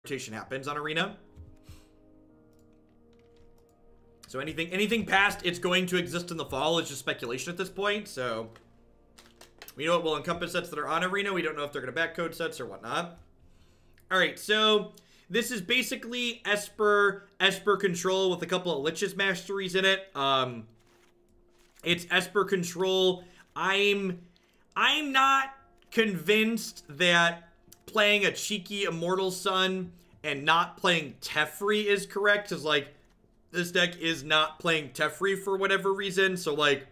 rotation happens on Arena. So anything past it's going to exist in the fall is just speculation at this point. So we know it will encompass sets that are on Arena. We don't know if they're going to backcode sets or whatnot. All right, so this is basically Esper control with a couple of Lich's masteries in it. It's Esper control. I'm not convinced that playing a cheeky Immortal Sun and not playing Teferi is correct, because like this deck is not playing Teferi for whatever reason. So like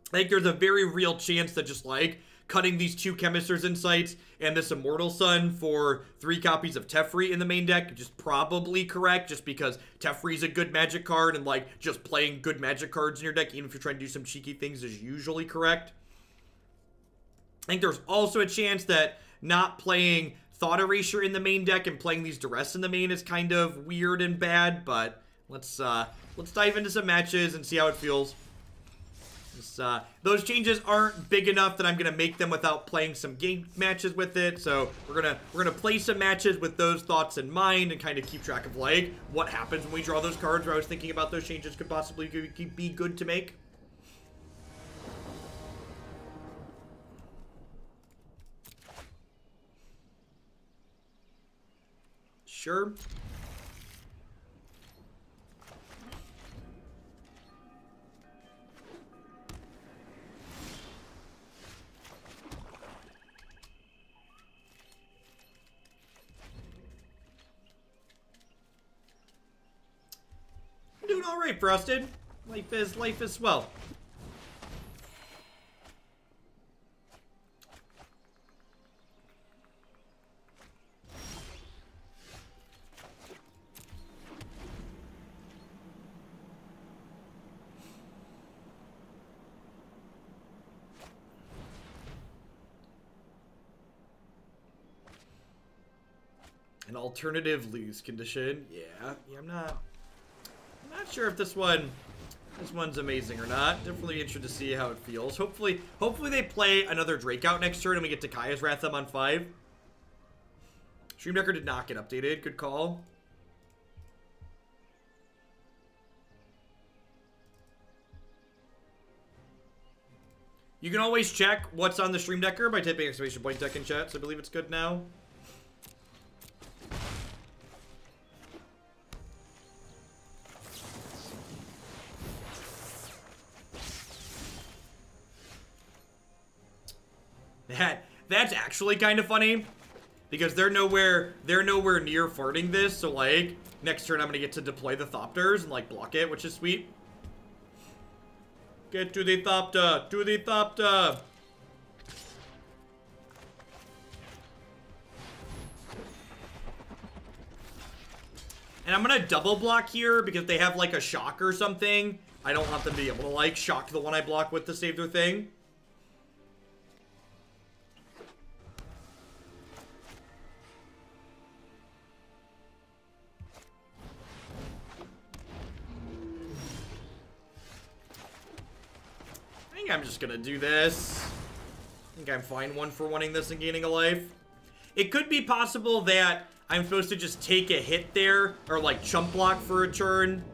I think there's a very real chance that just like cutting these 2 Chemister's Insights and this Immortal Sun for 3 copies of Teferi in the main deck is just probably correct, just because Teferi's a good magic card, and like just playing good magic cards in your deck, even if you're trying to do some cheeky things, is usually correct. I think there's also a chance that not playing Thought Erasure in the main deck and playing these Duress in the main is kind of weird and bad, but let's dive into some matches and see how it feels. Those changes aren't big enough that I'm gonna make them without playing some game matches with it. So we're gonna play some matches with those thoughts in mind and kind of keep track of like what happens when we draw those cards. Where I was thinking about those changes could possibly be good to make. Sure. Doing all right, Frosted. Life is swell. An alternative lose condition. Yeah, I'm not sure if this one's amazing or not. Definitely interested to see how it feels. Hopefully they play another Drake out next turn and we get to Kaya's Wratham on 5. Stream Decker did not get updated. Good call. You can always check what's on the Stream Decker by typing exclamation point deck in chat, so I believe it's good now. That's actually kind of funny, because they're nowhere near farting this, so like next turn I'm gonna get to deploy the Thopters and like block it, which is sweet. Get to the Thopter, to the Thopter. And I'm gonna double block here because they have like a shock or something. I don't want them to be able to like shock the one I block with to save their thing. I'm just gonna do this. I think I'm fine 1-for-1ing this and gaining a life. It could be possible that I'm supposed to just take a hit there, or like chump block for a turn.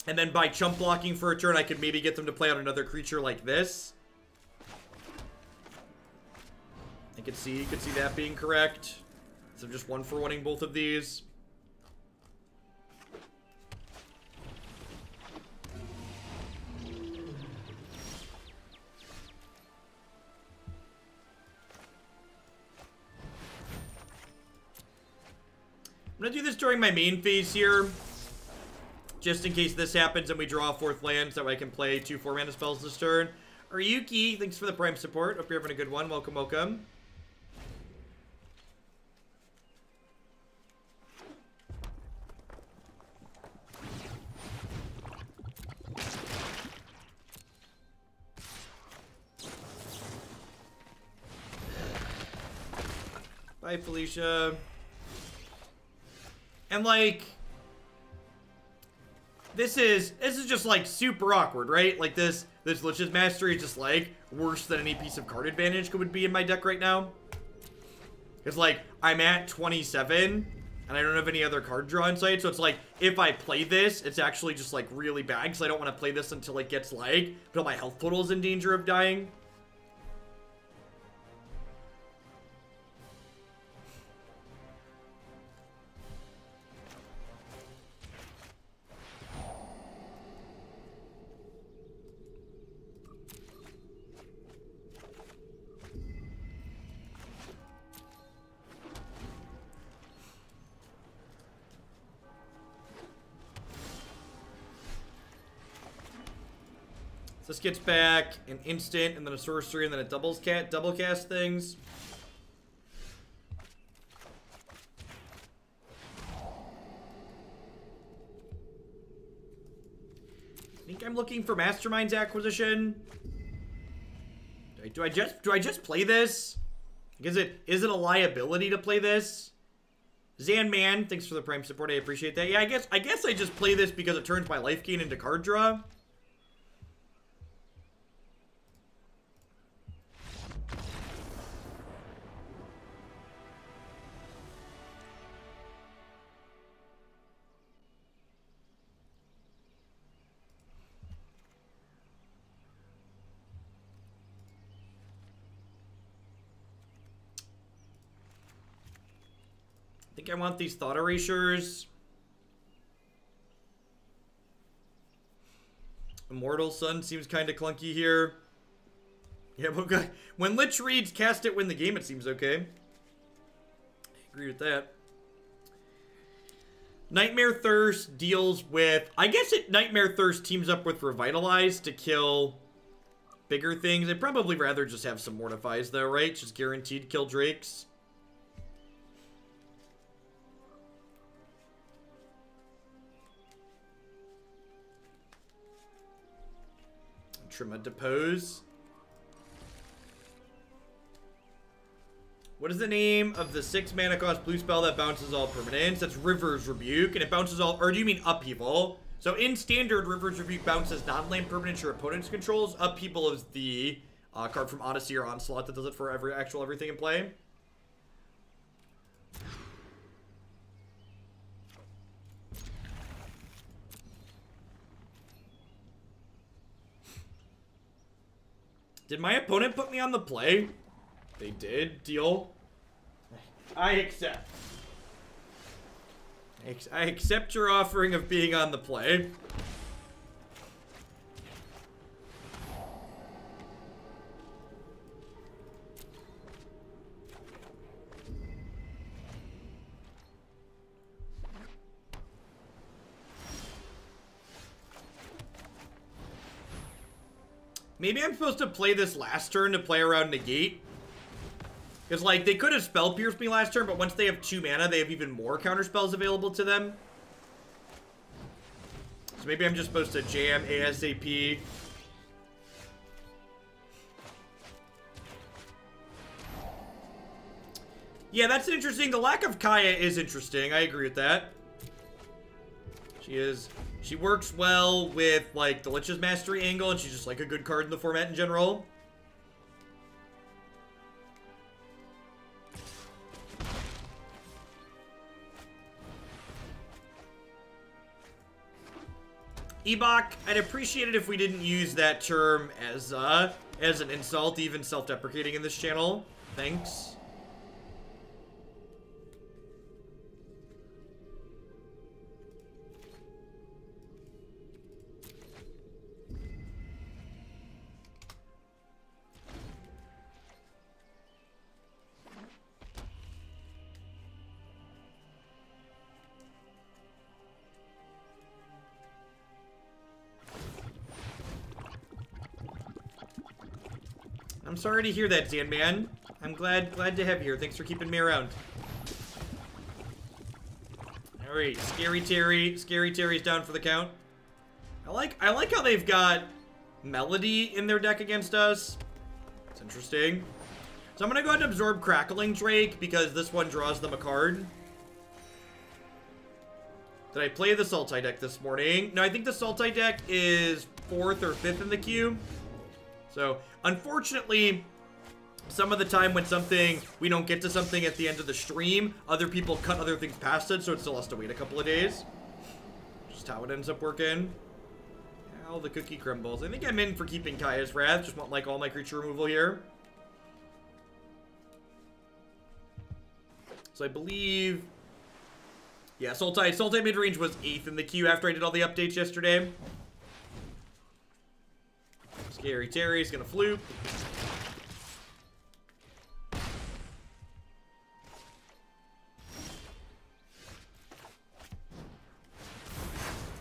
And then by chump blocking for a turn, I could maybe get them to play out another creature like this. I could see that being correct. So I'm just 1-for-1ing both of these. I'm gonna do this during my main phase here, just in case this happens and we draw a 4th land, so I can play 2 4-mana spells this turn. Ryuki, thanks for the Prime support. Hope you're having a good one. Welcome, welcome. Bye, Felicia. And like, this is just like super awkward, right? Like this Lich's Mastery is just like worse than any piece of card advantage would be in my deck right now. It's like, I'm at 27, and I don't have any other card draw in sight, so it's like, if I play this, it's actually just, like, really bad, because I don't want to play this until it gets, like, until my health total is in danger of dying. This gets back an instant, and then a sorcery, and then it double cast things. I think I'm looking for Mastermind's acquisition. Do I just play this? Is it a liability to play this? Zanman, thanks for the Prime support. I appreciate that. Yeah, I guess I just play this because it turns my life gain into card draw. I think I want these thought erasures. Immortal Sun seems kind of clunky here. Yeah, but when Lich reads cast it, win the game, it seems okay. I agree with that. Nightmare Thirst deals with... I guess Nightmare Thirst teams up with Revitalize to kill bigger things. I'd probably rather just have some Mortifies though, right? Just guaranteed kill Drakes. Trim a Depose. What is the name of the 6 mana cost blue spell that bounces all permanents? That's River's Rebuke, and it bounces all, or do you mean Upheaval? So in standard, River's Rebuke bounces non-land permanents your opponent's controls. Upheaval is the card from Odyssey or Onslaught that does it for everything in play. Did my opponent put me on the play? They did. Deal. I accept. I accept your offering of being on the play. Maybe I'm supposed to play this last turn to play around Negate. Because, like, they could have Spell Pierced me last turn, but once they have 2 mana, they have even more counter spells available to them. So maybe I'm just supposed to jam ASAP. Yeah, that's interesting. The lack of Kaya is interesting. I agree with that. She works well with, like, the Lich's Mastery angle, and she's just, like, a good card in the format in general. Ebok, I'd appreciate it if we didn't use that term as an insult, even self-deprecating in this channel. Thanks. I'm sorry to hear that, Zanman. I'm glad to have you here. Thanks for keeping me around. Alright, Scary Terry. Scary Terry's down for the count. I like how they've got Melody in their deck against us. It's interesting. So I'm gonna go ahead and absorb Crackling Drake because this one draws them a card. Did I play the Sultai deck this morning? No, I think the Sultai deck is 4th or 5th in the queue. So, unfortunately, some of the time when we don't get to something at the end of the stream, other people cut other things past it, so it still has to wait a couple of days. Just how it ends up working. How the cookie crumbles. I think I'm in for keeping Kaya's Wrath. Just want like all my creature removal here. So I believe... Yeah, Sultai midrange was 8th in the queue after I did all the updates yesterday. Scary Terry's gonna fluke.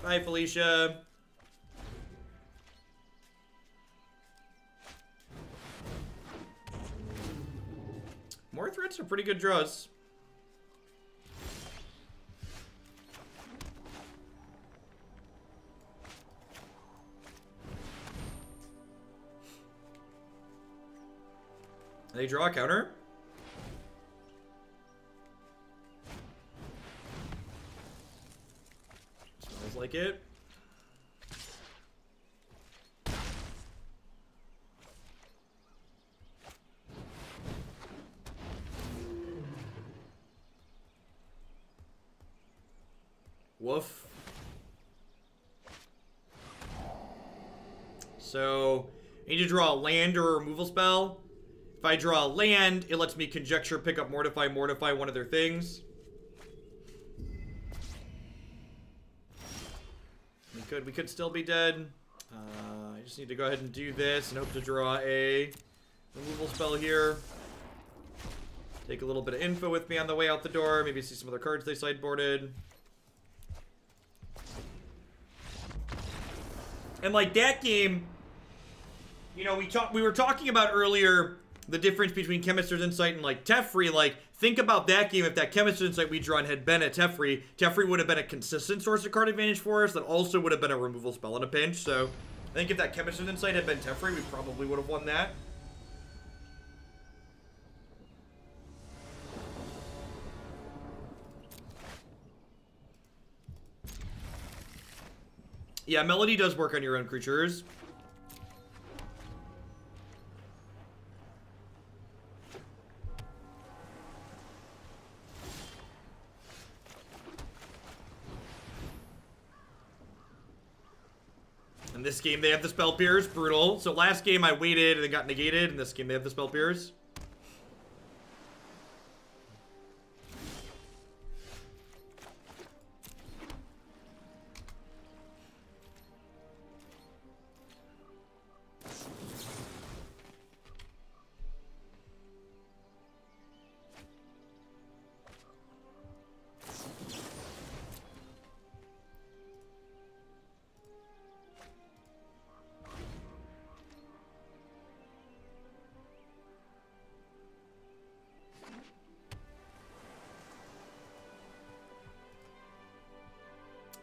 Bye, Felicia. More threats are pretty good draws. They draw a counter. Smells like it. Woof. So, I need to draw a land or a removal spell. If I draw a land, it lets me Conjecture, pick up Mortify, one of their things. We could still be dead. I just need to go ahead and do this and hope to draw a removal spell here. Take a little bit of info with me on the way out the door. Maybe see some other cards they sideboarded. And like that game, you know, we were talking about earlier the difference between Chemister's Insight and like Teferi. Like, think about that game. If that Chemister's Insight we drawn had been at Teferi, Teferi would have been a consistent source of card advantage for us. That also would have been a removal spell in a pinch. So I think if that Chemister's Insight had been Teferi, we probably would have won that. Yeah, Melody does work on your own creatures. In this game, they have the Spell Pierce. Brutal. So last game, I waited and then got negated. In this game, they have the Spell Pierce.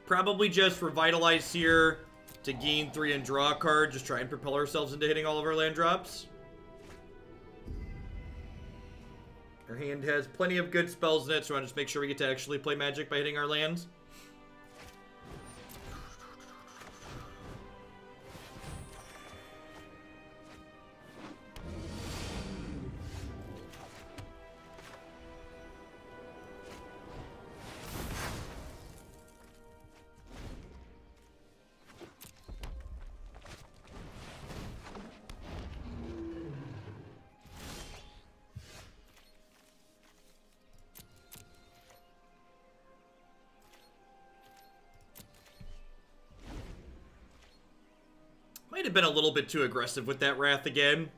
Probably just Revitalize here to gain 3 and draw a card. Just try and propel ourselves into hitting all of our land drops. Our hand has plenty of good spells in it, so I want to just make sure we get to actually play Magic by hitting our lands. Might have been a little bit too aggressive with that Wrath again.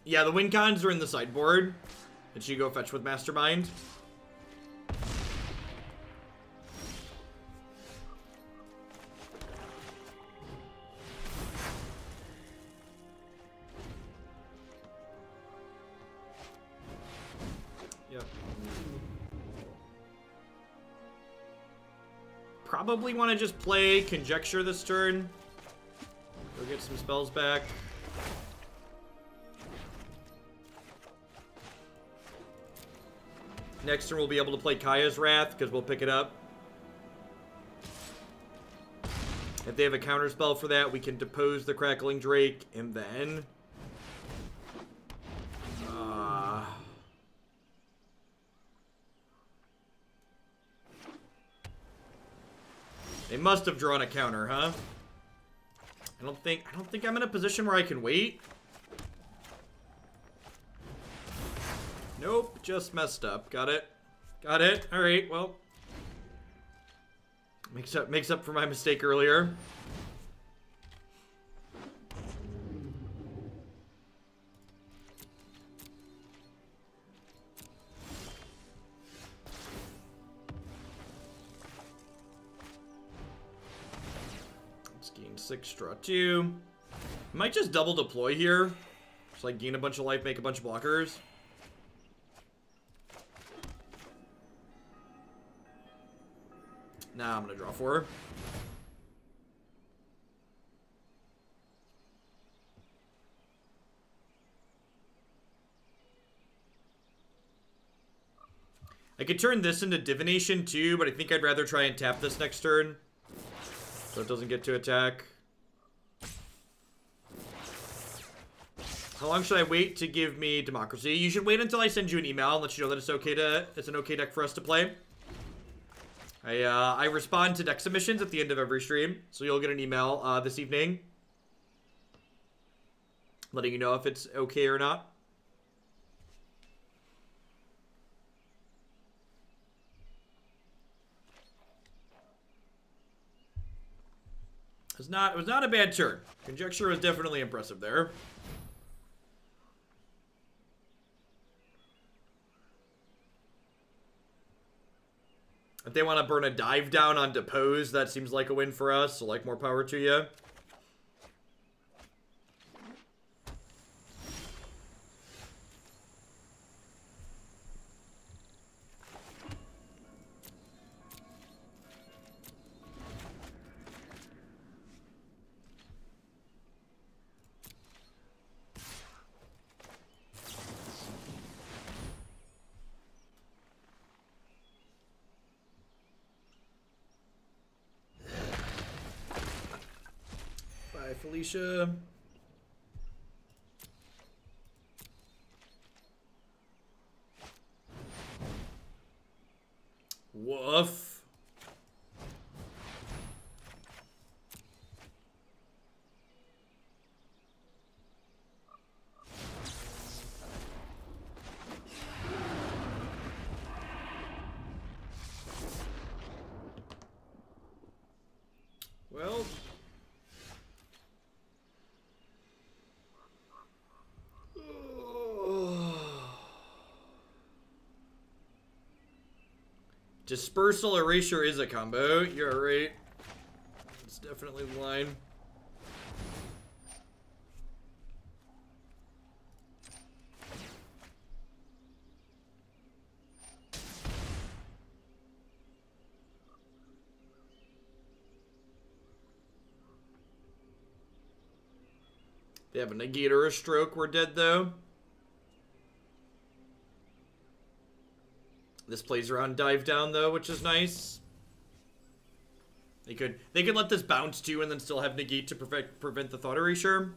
Yeah, the win cons are in the sideboard that you go fetch with Mastermind. Probably want to just play Conjecture this turn. Go get some spells back. Next turn we'll be able to play Kaya's Wrath, because we'll pick it up. If they have a counterspell for that, we can Depose the Crackling Drake, and then... They must have drawn a counter, huh? I don't think I'm in a position where I can wait. Nope, just messed up. Got it. Got it. All right, well. Makes up for my mistake earlier. Let's gain 6, draw 2. Might just double deploy here. Just like gain a bunch of life, make a bunch of blockers. Nah, I'm gonna draw 4. I could turn this into Divination too, but I think I'd rather try and tap this next turn, so it doesn't get to attack. How long should I wait to give me Democracy? You should wait until I send you an email and let you know that it's an okay deck for us to play. I respond to deck submissions at the end of every stream, so you'll get an email this evening letting you know if it's okay or not. It was not a bad turn. Conjecture was definitely impressive there. If they want to burn a dive down on Depose, that seems like a win for us, so like more power to you. Felicia. Woof. Well, Dispersal Erasure is a combo. You're right. It's definitely the line. They have a Negate or a Stroke. We're dead though. This plays around dive down though, which is nice. They could let this bounce too and then still have Negate to prevent the Thought Erasure.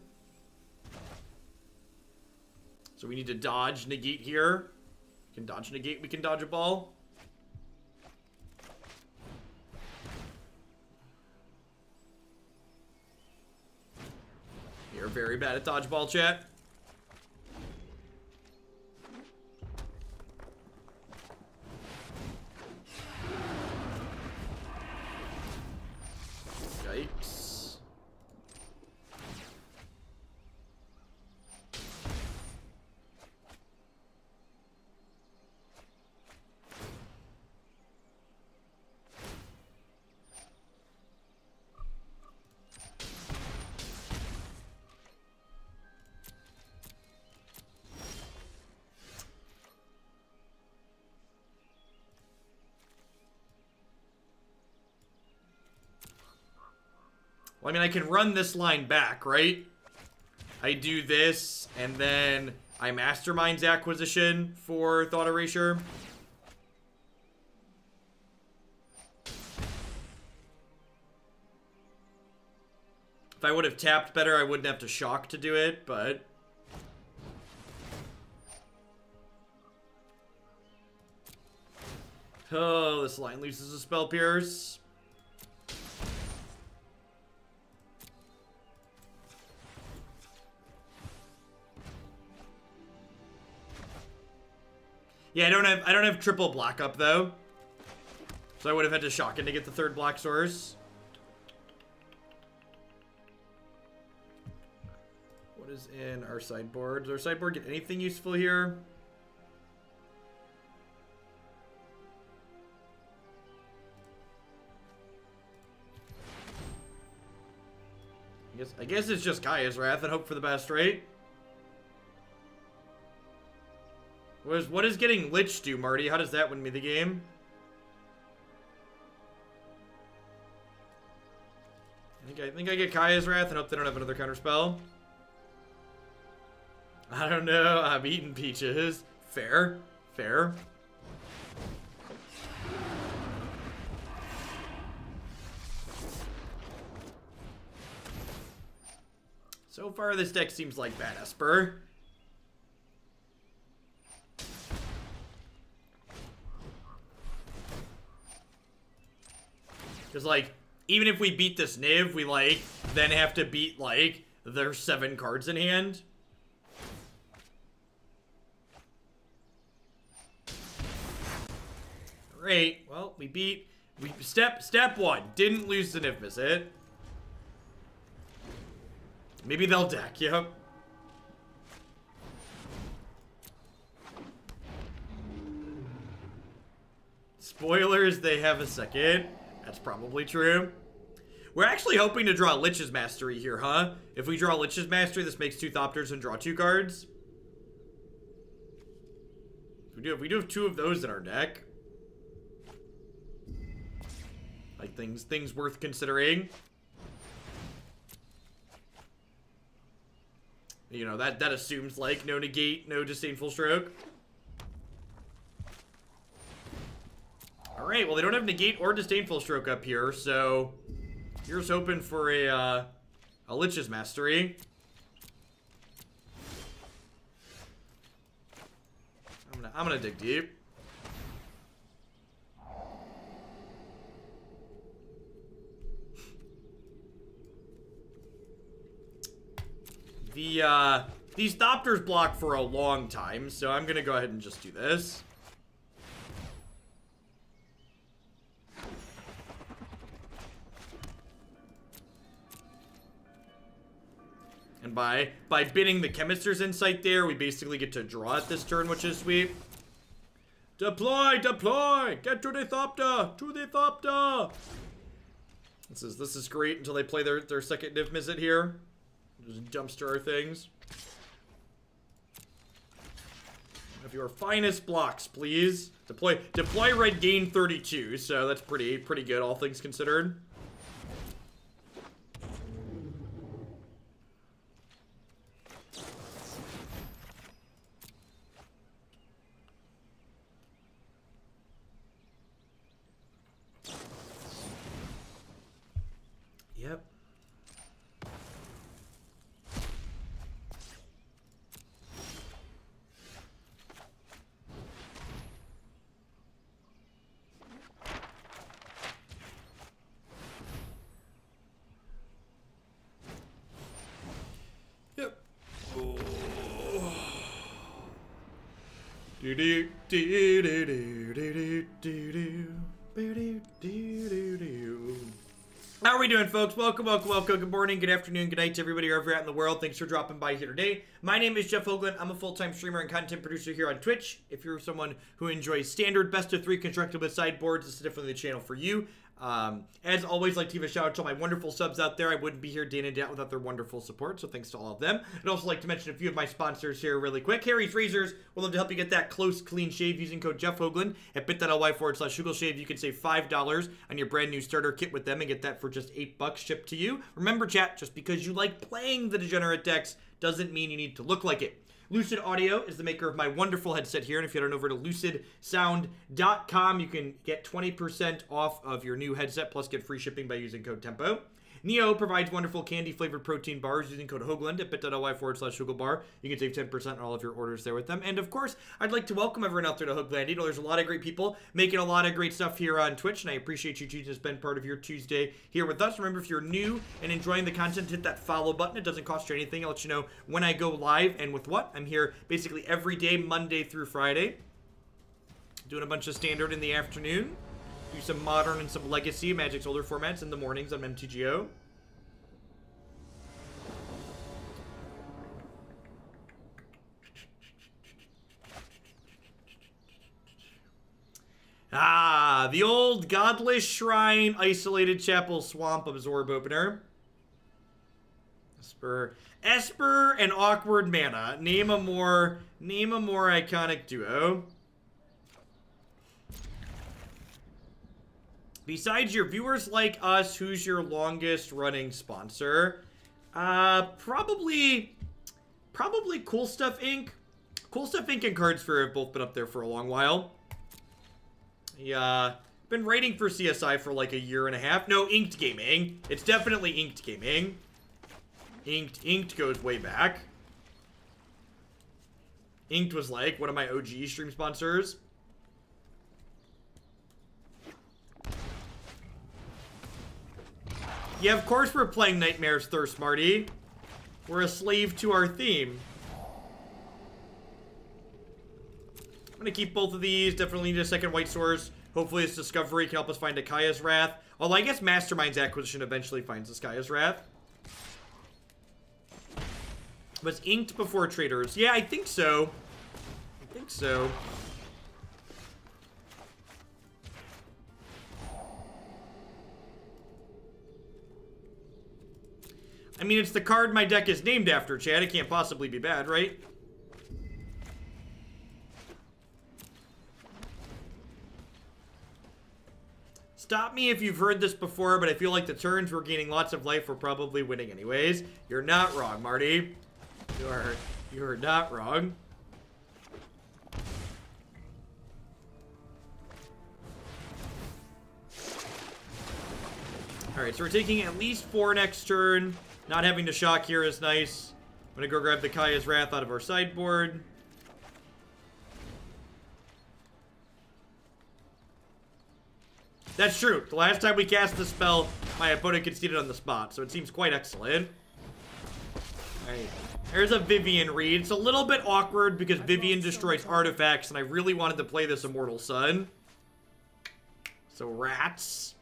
So we need to dodge Negate here. We can dodge Negate, we can dodge a ball. You're very bad at dodgeball, chat. Yikes. Well, I mean, I can run this line back, right? I do this, and then I Mastermind's Acquisition for Thought Erasure. If I would have tapped better, I wouldn't have to shock to do it, but... Oh, this line loses a Spell Pierce. Yeah, I don't have triple block up though. So I would have had to shock in to get the third block source. What is in our sideboard? Does our sideboard get anything useful here? I guess it's just Kaya's Wrath and hope for the best, right? What does getting Lich do, Marty? How does that win me the game? I think I get Kaya's Wrath and hope they don't have another counterspell. I don't know. I'm eating peaches. Fair. Fair. So far, this deck seems like bad Esper. Because, like, even if we beat this Niv, we, like, then have to beat, like, their 7 cards in hand. Great. Well, step 1. Didn't lose the Niv visit. Maybe they'll deck, yep. Spoilers, they have a second. That's probably true. We're actually hoping to draw Lich's Mastery here, huh? If we draw Lich's Mastery, this makes 2 Thopters and draw 2 cards. If we do have 2 of those in our deck. Like, things worth considering. You know, that assumes, like, no negate, no disdainful stroke. Alright, well, they don't have negate or disdainful stroke up here, so here's hoping for a Lich's Mastery. I'm gonna dig deep. These Thopters block for a long time, so I'm gonna go ahead and just do this. And by bidding the Chemister's Insight there, we basically get to draw it this turn, which is sweet. Deploy! Deploy! Get to the Thopter! To the Thopter! This is great until they play their second Niv Mizzet here. Just dumpster our things. Of your finest blocks, please. Deploy red gain 32, so that's pretty good, all things considered. Yep. How are we doing, folks? Welcome. Good morning, good afternoon, good night to everybody wherever you're at in the world. Thanks for dropping by here today. My name is Jeff Hoagland. I'm a full-time streamer and content producer here on Twitch. If you're someone who enjoys standard best of 3 constructible sideboards, this is definitely the channel for you. As always, like to give a shout out to all my wonderful subs out there. I wouldn't be here day in and day out without their wonderful support, so thanks to all of them. I'd also like to mention a few of my sponsors here really quick. Harry's Razors will love to help you get that close, clean shave using code Jeff Hoagland at bit.ly/SugarShave. You can save $5 on your brand new starter kit with them and get that for just $8 shipped to you. Remember, chat, just because you like playing the degenerate decks doesn't mean you need to look like it. Lucid Audio is the maker of my wonderful headset here, and if you head on over to lucidsound.com, you can get 20% off of your new headset, plus get free shipping by using code TEMPO. Neo provides wonderful candy-flavored protein bars using code HOGLAND at bit.ly/HugoBar. You can save 10% on all of your orders there with them. And of course, I'd like to welcome everyone out there to Hoogland. You know, there's a lot of great people making a lot of great stuff here on Twitch, and I appreciate you choosing to spend part of your Tuesday here with us. Remember, if you're new and enjoying the content, hit that follow button. It doesn't cost you anything. I'll let you know when I go live and with what. I'm here basically every day, Monday through Friday, doing a bunch of standard in the afternoon. Do some modern and some legacy Magic's older formats in the mornings on MTGO. Ah, the old Godless Shrine, Isolated Chapel, Swamp, Absorb Opener. Esper and Awkward Mana. Name a more iconic duo. Besides your viewers like us, who's your longest running sponsor? Probably Cool Stuff Inc. Cool Stuff Inc. and Cardsphere have both been up there for a long while. Yeah, been writing for CSI for like a year and a half. No, Inked Gaming. It's definitely Inked Gaming. Inked goes way back. Inked was like one of my OG stream sponsors. Yeah, of course we're playing Nightmare's Thirst, Marty. We're a slave to our theme. I'm gonna keep both of these. Definitely need a second White Source. Hopefully this Discovery can help us find a Kaya's Wrath. Although I guess Mastermind's acquisition eventually finds this Kaya's Wrath. Was Inked before Traders? Yeah, I think so. I think so. I mean, it's the card my deck is named after, Chad. It can't possibly be bad, right? Stop me if you've heard this before, but I feel like the turns we're gaining lots of life, we're probably winning anyways. You're not wrong, Marty. You're not wrong. Alright, so we're taking at least 4 next turn. Not having to shock here is nice. I'm gonna go grab the Kaya's Wrath out of our sideboard. That's true. The last time we cast the spell, my opponent conceded on the spot, so it seems quite excellent. Alright. There's a Vivian read. It's a little bit awkward because Vivian destroys artifacts, and I really wanted to play this Immortal Sun. So, rats.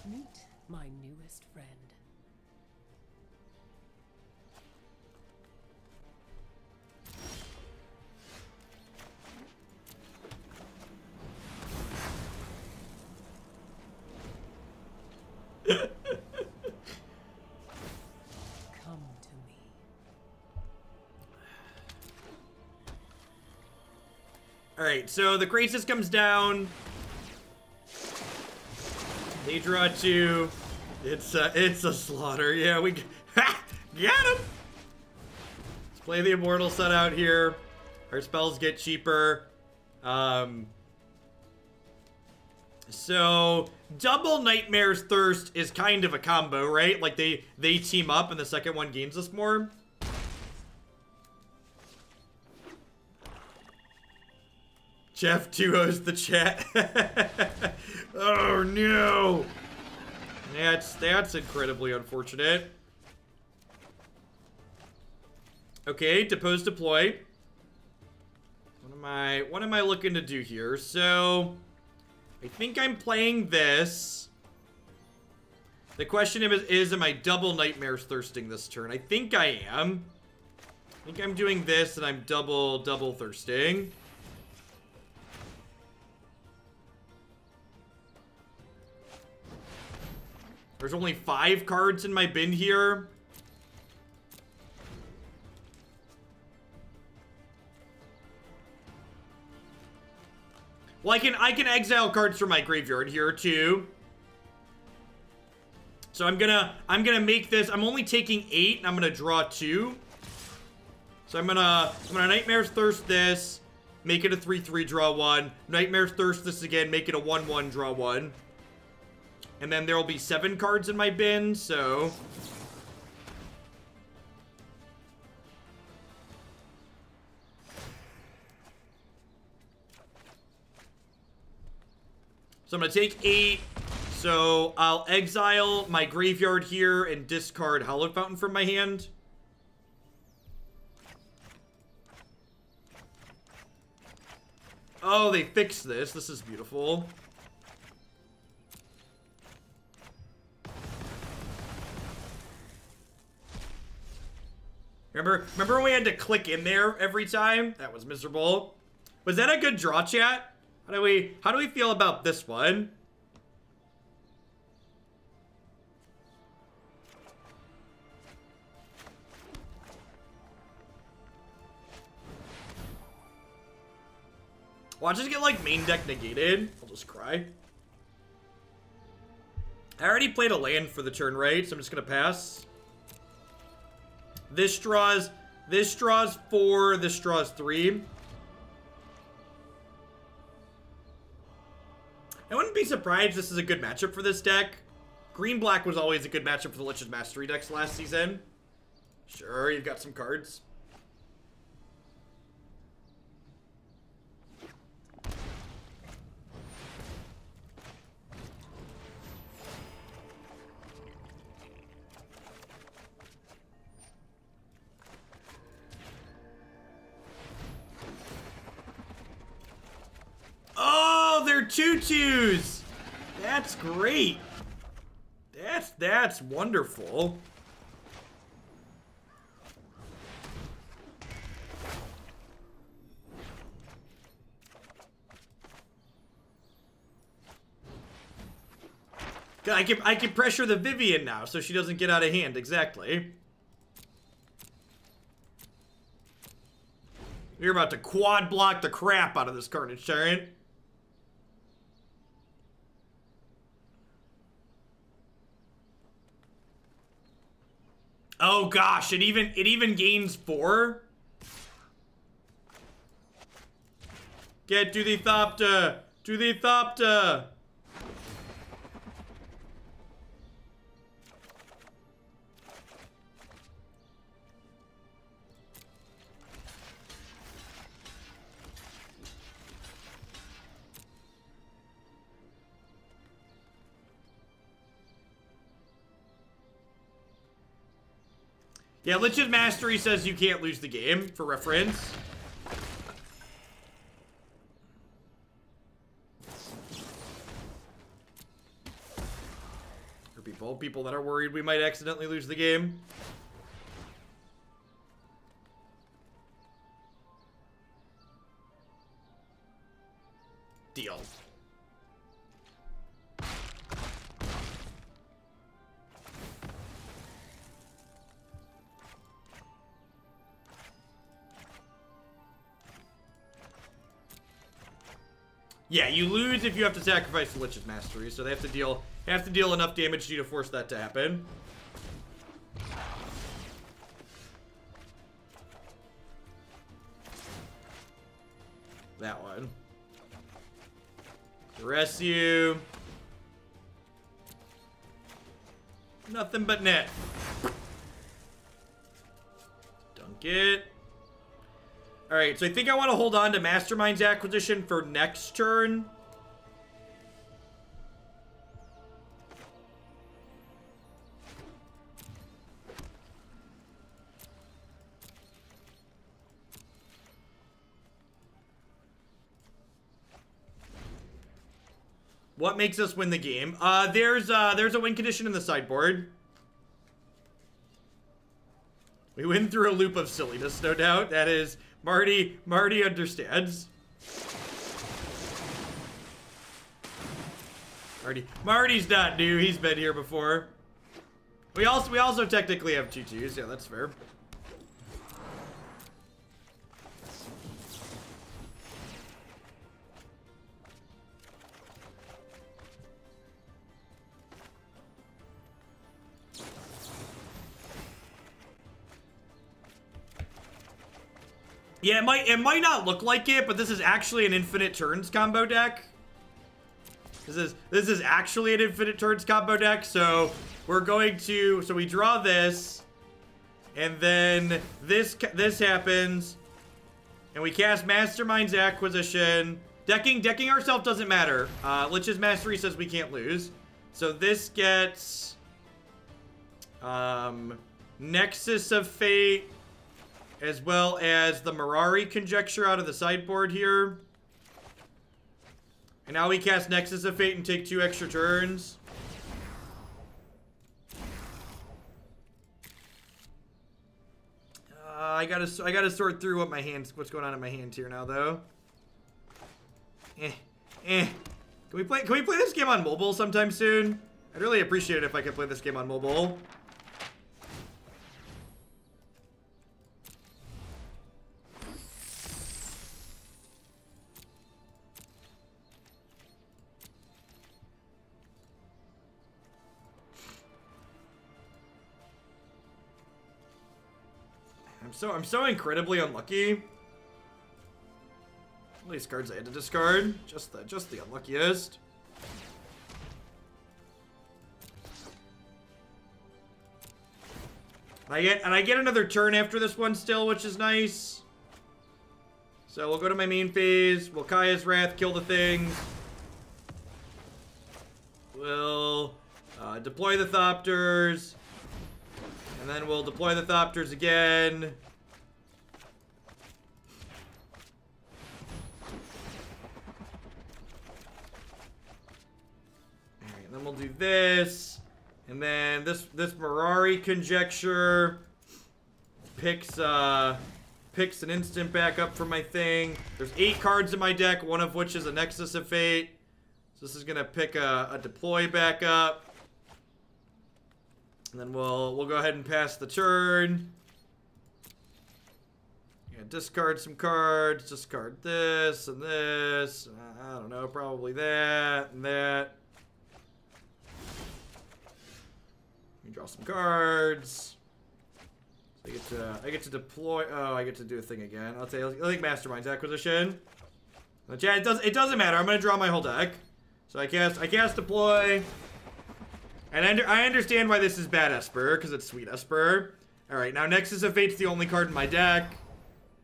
Meet my newest friend. Come to me. Alright, so the Crisis comes down. They draw 2. It's a slaughter. Yeah, we got him. Let's play the Immortal Sun out here. Our spells get cheaper. So double Nightmare's Thirst is kind of a combo, right? Like they team up and the second one gains us more. Jeff 2-0's the chat. Oh no. That's incredibly unfortunate. Okay, Depose deploy. What am I looking to do here? So I think I'm playing this. The question is am I double Nightmare's Thirsting this turn? I think I am. I think I'm doing this and I'm double thirsting. There's only 5 cards in my bin here. Well, I can exile cards from my graveyard here too. So I'm gonna make this. I'm only taking 8 and I'm gonna draw 2. So I'm gonna Nightmare's Thirst this. make it a 3/3, draw 1. Nightmare Thirst this again, make it a 1/1, draw 1. And then there will be 7 cards in my bin, so... So I'm going to take 8. So I'll exile my graveyard here and discard Hallowed Fountain from my hand. Oh, they fixed this. This is beautiful. Remember when we had to click in there every time? That was miserable. Was that a good draw, chat? How do we feel about this one? Watch us get like main deck negated. I'll just cry. I already played a land for the turn, right? So I'm just gonna pass. This draws 4, this draws 3. I wouldn't be surprised this is a good matchup for this deck. Green-black was always a good matchup for the Lich's Mastery decks last season. Sure, you've got some cards. Oh, they're 2/2s. That's great. That's wonderful. I can pressure the Vivian now so she doesn't get out of hand. Exactly. You're about to quad block the crap out of this Carnage Tyrant. Oh gosh, it even gains 4. Get to the Thopter! To the Thopter! Yeah, Lich's Mastery says you can't lose the game, for reference. For people that are worried we might accidentally lose the game. Deal. Yeah, you lose if you have to sacrifice the Lich's Mastery, so they have to deal enough damage to you to force that to happen. That one. Duress you. Nothing but net. Dunk it. Alright, so I think I want to hold on to Mastermind's acquisition for next turn. What makes us win the game? There's a win condition in the sideboard. We win through a loop of silliness, no doubt. That is... Marty understands. Marty's not new. He's been here before. We also technically have 2/2s. Yeah, that's fair. Yeah, it might not look like it, but this is actually an infinite turns combo deck. This is actually an infinite turns combo deck. So we're going to, so we draw this, and then this happens, and we cast Mastermind's Acquisition. Decking ourselves doesn't matter. Lich's Mastery says we can't lose. So this gets Nexus of Fate, as well as the Mirari Conjecture out of the sideboard here. And now we cast Nexus of Fate and take 2 extra turns. I gotta sort through what's going on in my hands here now, though. Can we play this game on mobile sometime soon? I'd really appreciate it if I could play this game on mobile. I'm so incredibly unlucky. All these cards I had to discard. Just the unluckiest. I get another turn after this one still, which is nice. So we'll go to my main phase. We'll Kaya's Wrath, kill the things. We'll deploy the Thopters. And then we'll deploy the Thopters again. Alright, then we'll do this. And then this Mirari Conjecture picks an instant back up from my thing. There's 8 cards in my deck, one of which is a Nexus of Fate. So this is gonna pick a deploy back up. And then we'll go ahead and pass the turn. Yeah, discard some cards. Discard this and this. I don't know, probably that and that. Let me draw some cards. So I get to deploy. Oh, I get to do a thing again. I'll take Mastermind's Acquisition. But yeah, it doesn't matter. I'm gonna draw my whole deck. So I cast deploy. And I understand why this is bad Esper, because it's sweet Esper. Alright, now Nexus of Fate's the only card in my deck.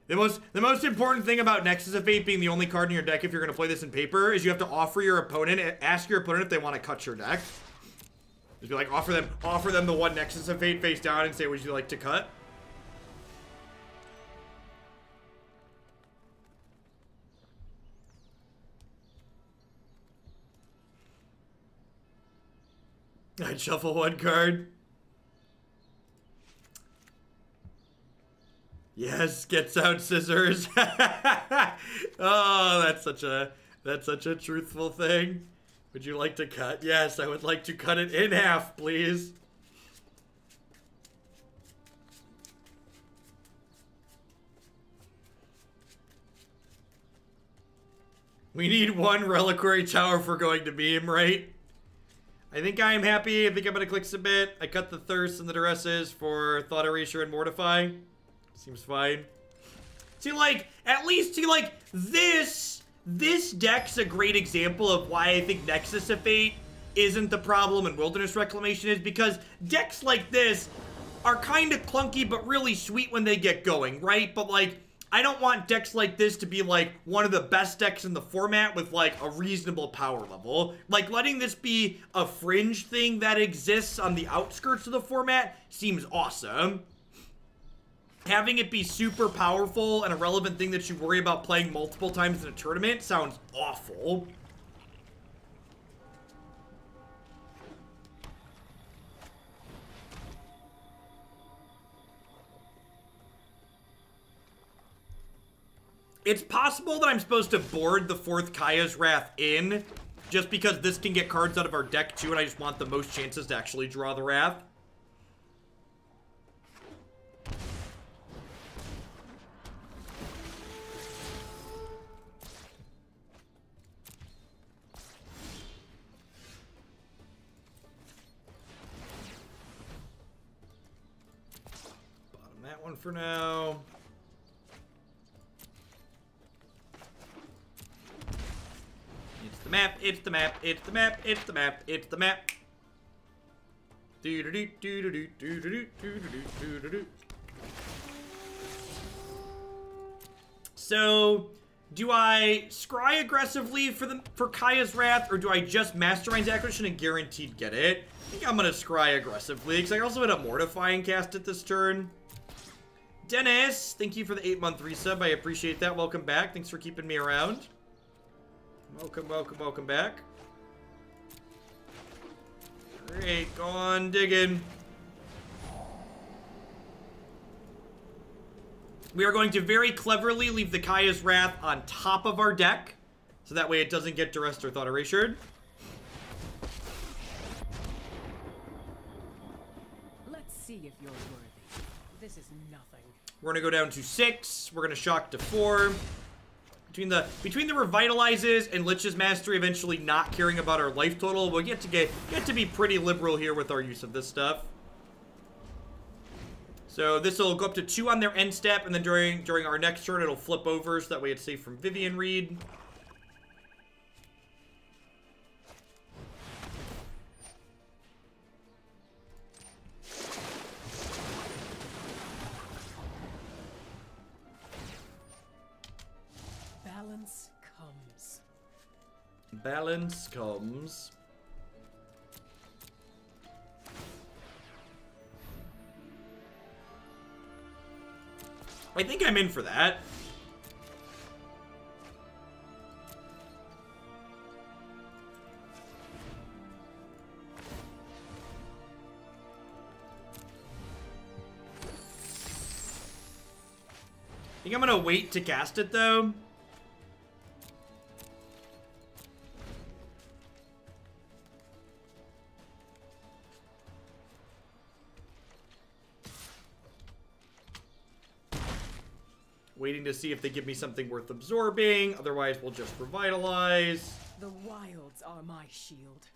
The most important thing about Nexus of Fate being the only card in your deck if you're going to play this in paper is you have to ask your opponent if they want to cut your deck. Just be like, offer them the one Nexus of Fate face down and say, would you like to cut? I'd shuffle one card. Yes, gets out scissors. Oh, that's such a truthful thing. Would you like to cut? Yes, I would like to cut it in half, please. We need one Reliquary Tower for going to beam, right? I think I am happy. I think I'm going to click submit. I cut the Thirst and the Duresses for Thought Erasure and Mortify. Seems fine. See, like, at least, see, like, this deck's a great example of why I think Nexus of Fate isn't the problem and Wilderness Reclamation is, because decks like this are kind of clunky but really sweet when they get going, right? But, like, I don't want decks like this to be, like, one of the best decks in the format with, like, a reasonable power level. Like, letting this be a fringe thing that exists on the outskirts of the format seems awesome. Having it be super powerful and a relevant thing that you worry about playing multiple times in a tournament sounds awful. It's possible that I'm supposed to board the 4th Kaya's Wrath in, just because this can get cards out of our deck too, and I just want the most chances to actually draw the Wrath. Bottom that one for now. map, it's the map, it's the map, it's the map, it's the map. So, do I scry aggressively for Kaya's Wrath, or do I just Mastermind's Acquisition and guaranteed get it? I think I'm gonna scry aggressively, because I also had a Mortify and cast it this turn. Dennis, thank you for the 8-month resub. I appreciate that. Welcome back. Thanks for keeping me around. Welcome, welcome, welcome back. Great, go on digging. We are going to very cleverly leave the Kaya's Wrath on top of our deck, so that way it doesn't get duressed or thought erasured. Let's see if you're worthy. This is nothing. We're gonna go down to 6. We're gonna shock to 4. Between the Revitalizes and Lich's Mastery eventually not caring about our life total, we'll get to be pretty liberal here with our use of this stuff. So this will go up to 2 on their end step, and then during our next turn it'll flip over, so that way it's safe from Vivian Reed. Balance comes. Balance comes. I think I'm in for that. I think I'm gonna wait to cast it though. Waiting to see if they give me something worth absorbing. Otherwise, we'll just Revitalize. The wilds are my shield.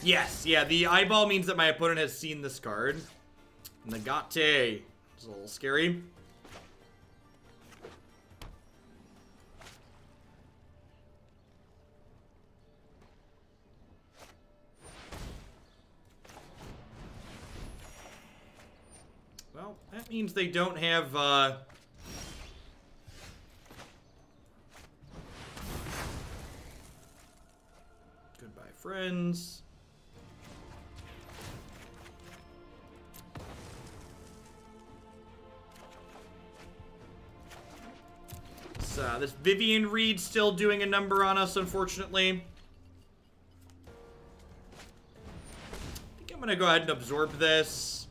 Yes, yeah, the eyeball means that my opponent has seen this card. Negate. It's a little scary. Well, that means they don't have, Goodbye, friends. This Vivian Reed still doing a number on us, unfortunately. I think I'm gonna go ahead and absorb this.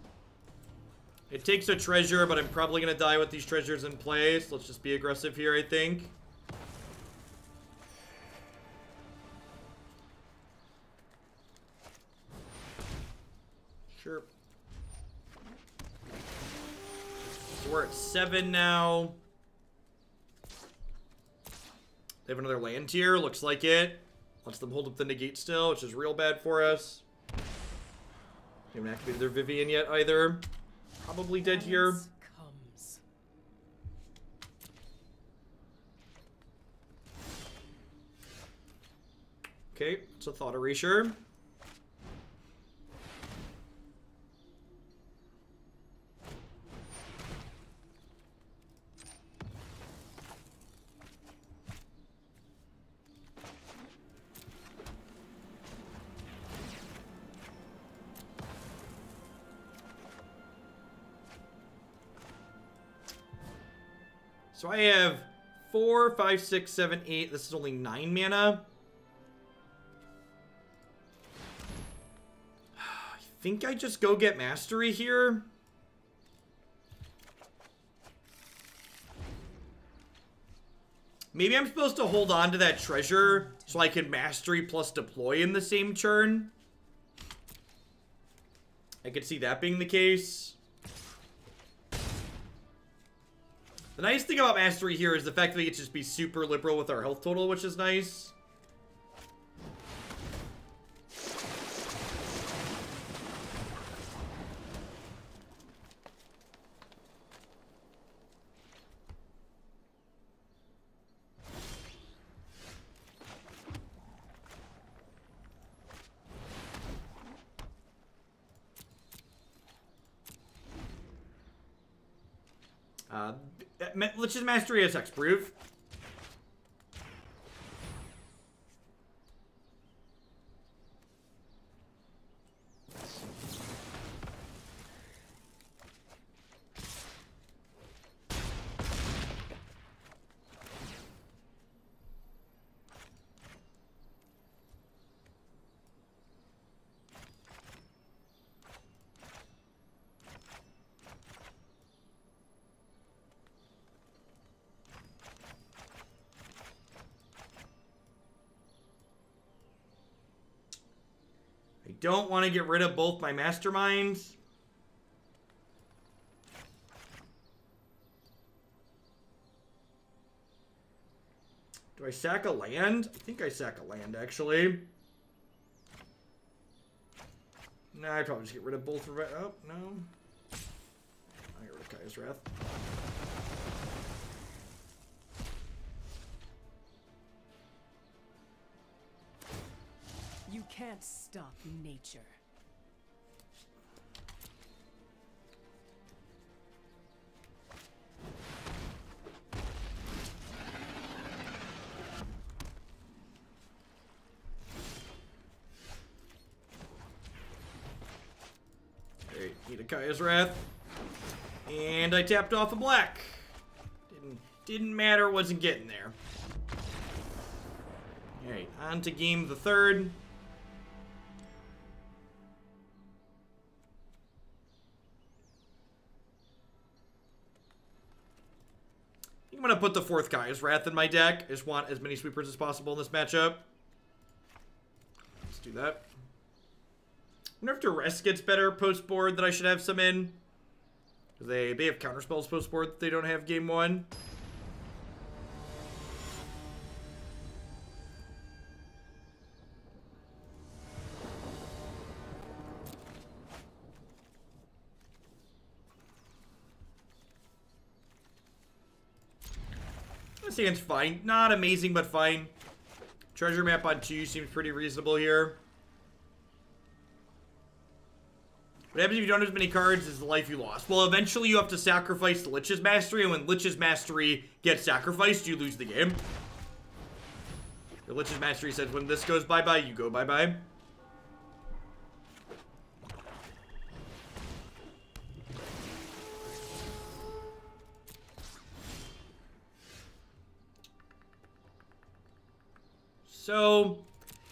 It takes a treasure, but I'm probably gonna die with these treasures in place. Let's just be aggressive here, I think. Sure. So we're at 7 now. They have another land tier, looks like it. Lets them hold up the negate still, which is real bad for us. They haven't activated their Vivian yet either. Probably dead here. Comes. Okay, it's a thought erasure. So I have 4, 5, 6, 7, 8. This is only 9 mana. I think I just go get Mastery here. Maybe I'm supposed to hold on to that treasure so I can Mastery plus deploy in the same turn. I could see that being the case. The nice thing about Mastery here is the fact that we get to just be super liberal with our health total, which is nice. Lich's Mastery is hexproof. Don't want to get rid of both my Masterminds. Do I sack a land? I think I sack a land, actually. Nah, I'd probably just get rid of both. Oh, no. I'll get rid of Kaya's Wrath. You can't stop nature. Alright, need a Kaya's Wrath. And I tapped off a black. Didn't matter, wasn't getting there. Alright, on to game the third. I'm going to put the fourth Kaya's Wrath in my deck. I just want as many sweepers as possible in this matchup. Let's do that. I wonder if Duress gets better post-board, that I should have some in. They have counterspells post-board that they don't have game one. This hand's fine. Not amazing, but fine. Treasure map on 2 seems pretty reasonable here. What happens if you don't have as many cards is the life you lost. Well, eventually you have to sacrifice the Lich's Mastery, and when Lich's Mastery gets sacrificed, you lose the game. The Lich's Mastery says when this goes bye-bye, you go bye-bye. So,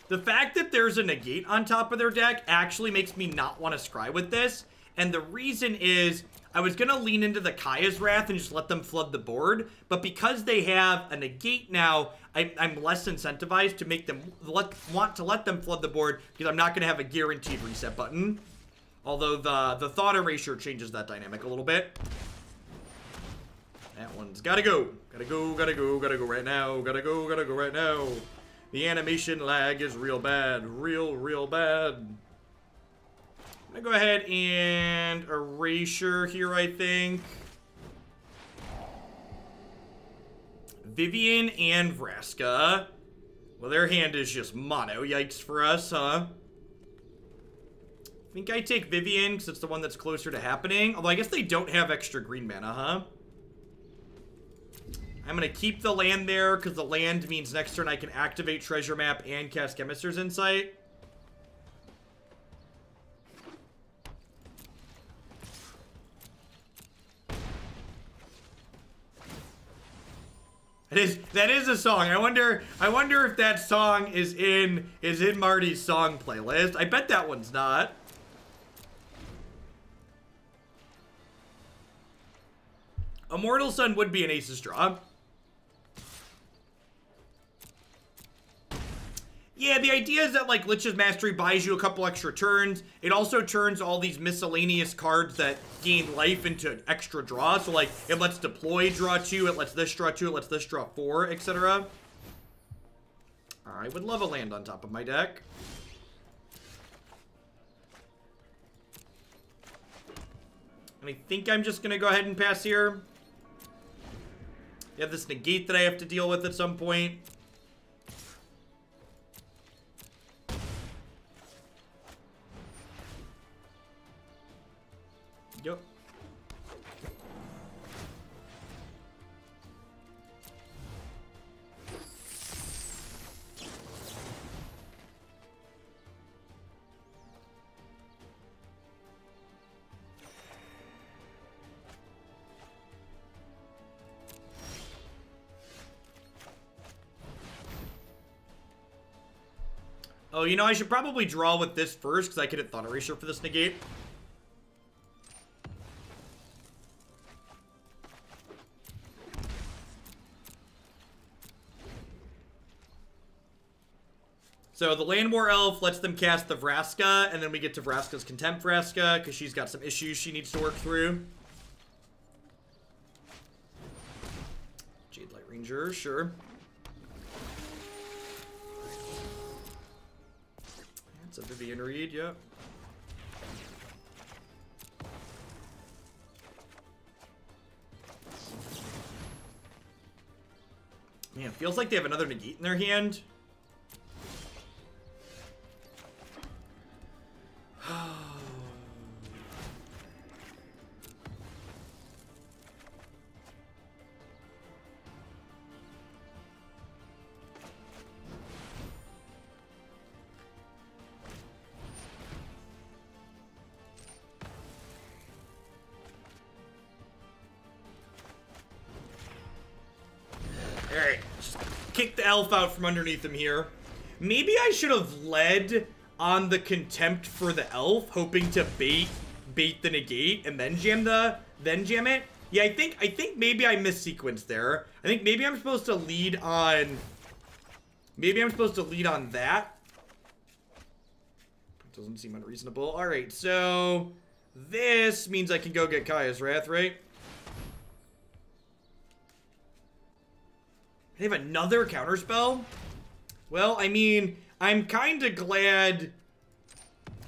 the fact that there's a negate on top of their deck actually makes me not want to scry with this. And the reason is, I was going to lean into the Kaya's Wrath and just let them flood the board. But because they have a negate now, I'm less incentivized to make them want to let them flood the board, because I'm not going to have a guaranteed reset button. Although the thought erasure changes that dynamic a little bit. That one's gotta go. Gotta go, gotta go, gotta go right now. Gotta go right now. The animation lag is real bad. Real bad. I'm gonna go ahead and erasure here, I think. Vivian and Vraska. Well, their hand is just mono. Yikes for us, huh? I think I take Vivian because it's the one that's closer to happening. Although I guess they don't have extra green mana, huh? I'm going to keep the land there because the land means next turn I can activate Treasure Map and cast Chemister's Insight. That is a song. I wonder if that song is in Marty's song playlist. I bet that one's not. Immortal Sun would be an Ace's draw. Yeah, the idea is that, like, Lich's Mastery buys you a couple extra turns. It also turns all these miscellaneous cards that gain life into extra draw. So, like, it lets Deploy draw 2, it lets this draw 2, it lets this draw 4, etc. I would love a land on top of my deck. And I think I'm just going to go ahead and pass here. You have this negate that I have to deal with at some point. Yep. Oh, you know, I should probably draw with this first, because I could hit Thought Erasure for this negate. So the Land War Elf lets them cast the Vraska, and then we get to Vraska's Contempt Vraska, because she's got some issues she needs to work through. Jade Light Ranger, sure. That's a Vivian Reed, yep. Man, feels like they have another negate in their hand. Alright, just kick the elf out from underneath him here. Maybe I should have led on the Contempt for the elf, hoping to bait the negate and then jam it. Yeah, I think maybe I missequenced there. I think maybe I'm supposed to lead on that. Doesn't seem unreasonable. Alright, so this means I can go get Kaya's Wrath, right? They have another counterspell? Well, I mean, I'm kind of glad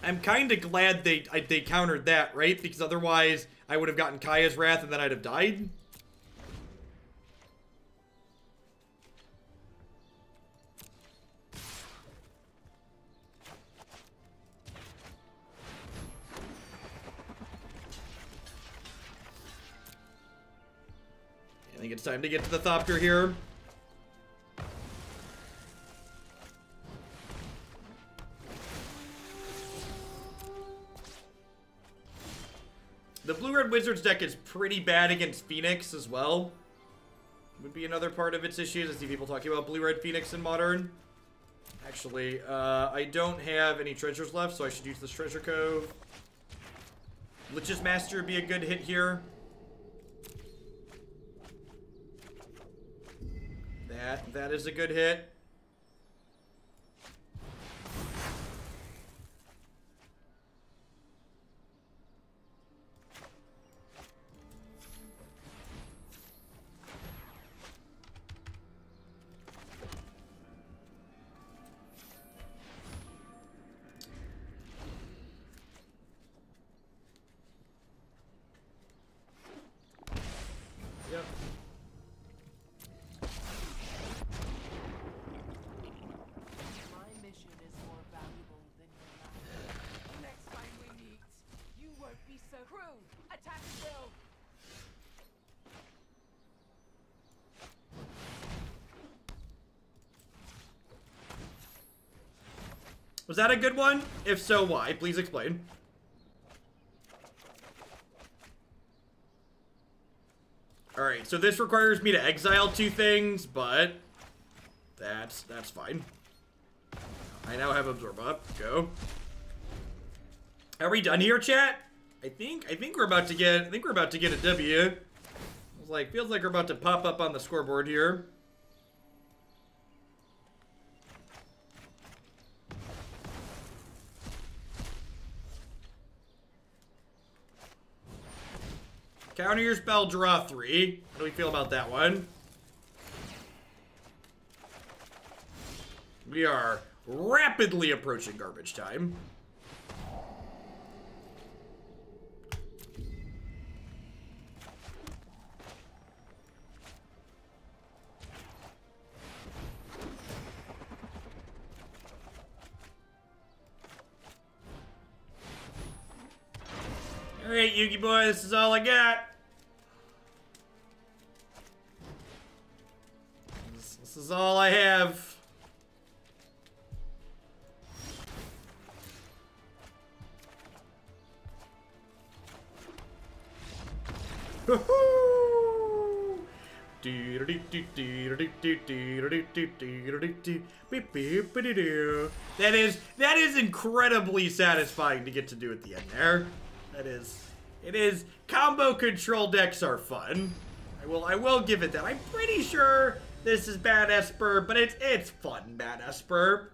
they countered that, right? Because otherwise, I would have gotten Kaya's Wrath and then I'd have died. I think it's time to get to the Thopter here. The Blue-Red Wizards deck is pretty bad against Phoenix as well. Would be another part of its issues. I see people talking about Blue-Red Phoenix in Modern. Actually, I don't have any treasures left, so I should use this Treasure Cove. Lich's Master would be a good hit here. That is a good hit. Was that a good one? If so, why? Please explain. Alright, so this requires me to exile 2 things, but that's fine. I now have Absorb up. Go. Are we done here, chat? I think we're about to get a W. Feels like we're about to pop up on the scoreboard here. Counter your spell, draw 3. How do we feel about that one? We are rapidly approaching garbage time. Alright, Yugi boy, this is all I got. This is all I have. That is incredibly satisfying to get to do at the end there. It is. Combo control decks are fun. I will give it that. I'm pretty sure this is bad Esper, but it's fun bad Esper.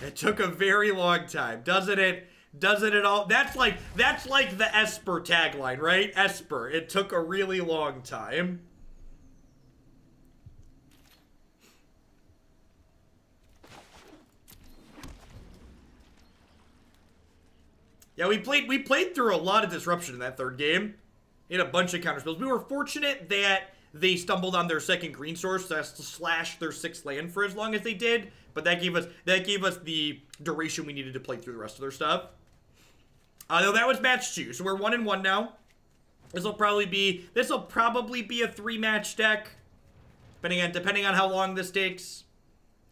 It took a very long time, doesn't it? Doesn't it all? That's like the Esper tagline, right? Esper. It took a really long time. Yeah, we played through a lot of disruption in that third game. We had a bunch of counterspells. We were fortunate that they stumbled on their second green source, so that's to slash their 6th land for as long as they did. But that gave us the duration we needed to play through the rest of their stuff. Though that was match 2, so we're 1-1 now. This will probably be a 3-match deck, depending on how long this takes.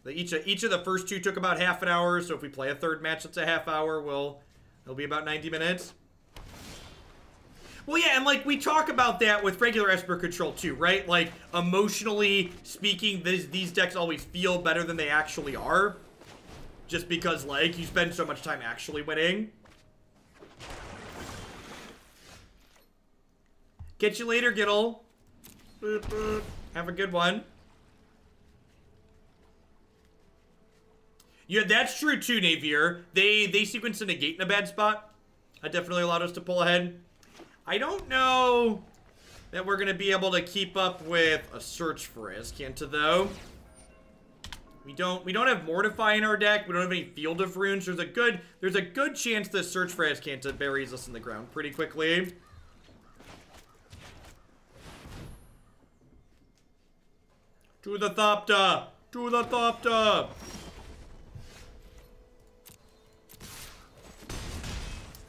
Each of the first 2 took about half an hour, so if we play a third match that's a half hour, it'll be about 90 minutes. Well, yeah, and like we talk about that with regular Esper control too, right? Like emotionally speaking, these decks always feel better than they actually are, just because like you spend so much time actually winning. Catch you later, Giddle. Boop, boop. Have a good one. Yeah, that's true too, Navier. They sequenced a Negate in a bad spot. That definitely allowed us to pull ahead. I don't know that we're gonna be able to keep up with a search for Azcanta though. We don't have Mortify in our deck. We don't have any Field of Runes. There's a good chance this search for Azcanta buries us in the ground pretty quickly. To the Thopter! To the Thopter!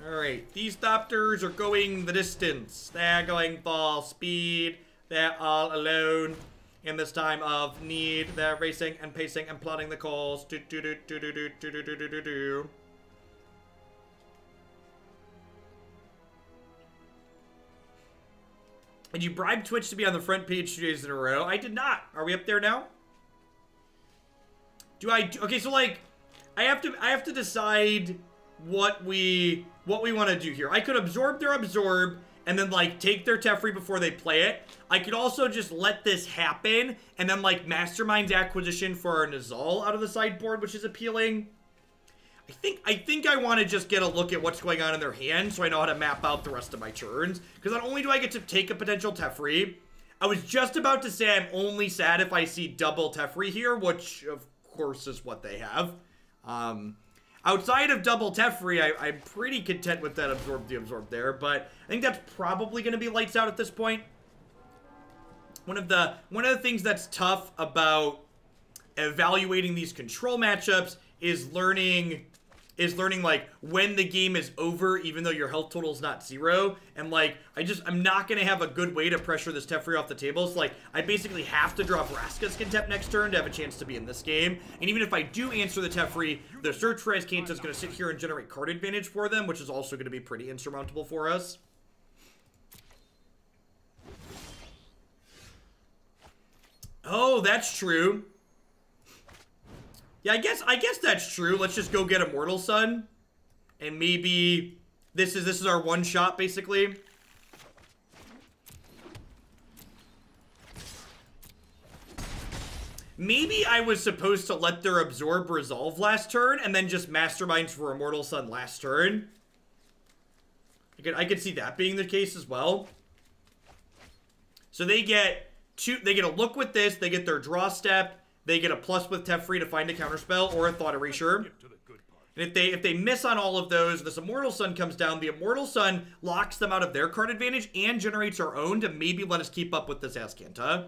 Alright, these Thopters are going the distance. They're going full speed. They're all alone. In this time of need, they're racing and pacing and plotting the calls. And you bribed Twitch to be on the front page 2 days in a row. I did not. Are we up there now? Okay, so like, I have to decide what we want to do here. I could absorb their absorb and then like take their Teferi before they play it. I could also just let this happen and then like Mastermind's acquisition for our Nezahal out of the sideboard, which is appealing. I think I want to just get a look at what's going on in their hand so I know how to map out the rest of my turns. Because not only do I get to take a potential Teferi, I was just about to say I'm only sad if I see double Teferi here, which of course is what they have. Outside of double Teferi, I'm pretty content with that absorb there, but I think that's probably going to be lights out at this point. One of the things that's tough about evaluating these control matchups is learning like when the game is over, even though your health total is not 0. And like, I'm not going to have a good way to pressure this Teferi off the table. So like, I basically have to draw Vraska's Contempt next turn to have a chance to be in this game. And even if I do answer the Teferi, the search for Azcanta is going to sit here and generate card advantage for them, which is also going to be pretty insurmountable for us. Oh, that's true. Yeah, I guess that's true. Let's just go get Immortal Sun. And maybe this is our one shot, basically. Maybe I was supposed to let their absorb resolve last turn and then just Masterminds for Immortal Sun last turn. I could see that being the case as well. So they get a look with this, they get their draw step. They get a plus with Teferi to find a counterspell or a Thought Erasure. And if they miss on all of those, this Immortal Sun comes down. The Immortal Sun locks them out of their card advantage and generates our own to maybe let us keep up with this Azcanta.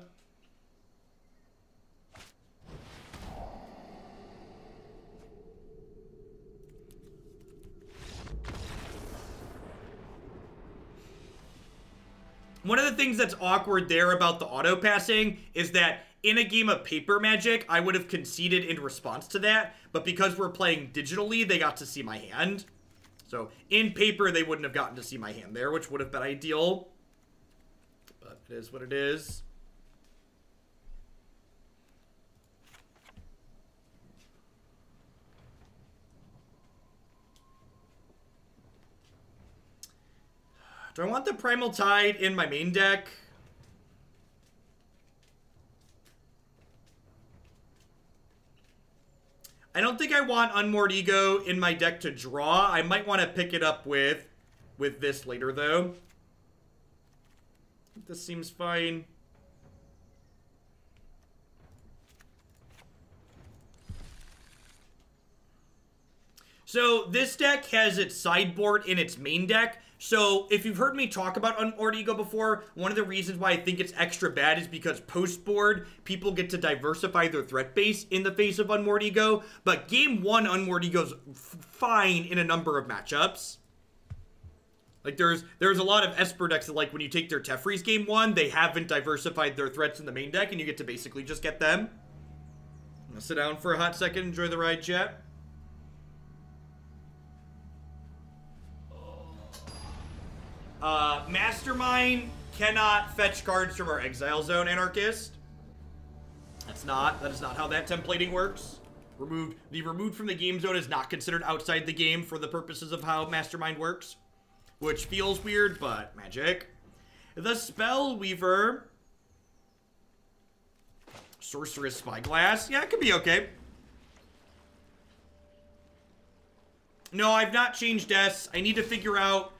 One of the things that's awkward there about the auto passing is that in a game of paper Magic, I would have conceded in response to that, but because we're playing digitally, they got to see my hand. So, in paper, they wouldn't have gotten to see my hand there, which would have been ideal. But it is what it is. Do I want the Primal Tide in my main deck? I don't think I want Unmoored Ego in my deck to draw. I might want to pick it up with this later, though. This seems fine. So this deck has its sideboard in its main deck. So if you've heard me talk about Unmoored Ego before, one of the reasons why I think it's extra bad is because post-board, people get to diversify their threat base in the face of Unmoored Ego. But game one, Unmoored Ego's fine in a number of matchups. Like, there's a lot of Esper decks that, like, when you take their Teferi's game one, they haven't diversified their threats in the main deck, and you get to basically just get them. I'm gonna sit down for a hot second, enjoy the ride, chat. Mastermind cannot fetch cards from our exile zone, Anarchist. That is not how that templating works. The removed from the game zone is not considered outside the game for the purposes of how Mastermind works. Which feels weird, but magic. The Spell Weaver. Sorceress Spyglass. Yeah, it could be okay. No, I've not changed S. I need to figure out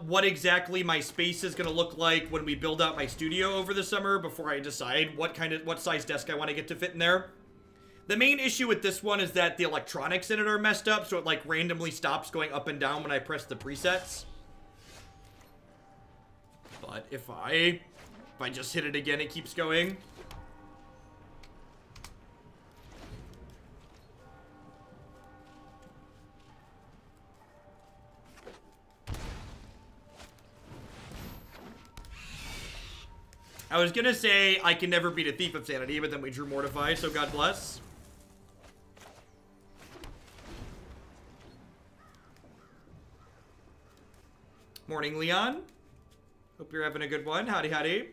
what exactly my space is going to look like when we build out my studio over the summer before I decide what size desk I want to get to fit in there. The main issue with this one is that the electronics in it are messed up, so it like randomly stops going up and down when I press the presets. But if I just hit it again, it keeps going. I was gonna say I can never beat a Thief of Sanity, but then we drew Mortify, so God bless. Morning, Leon. Hope you're having a good one. Howdy, howdy.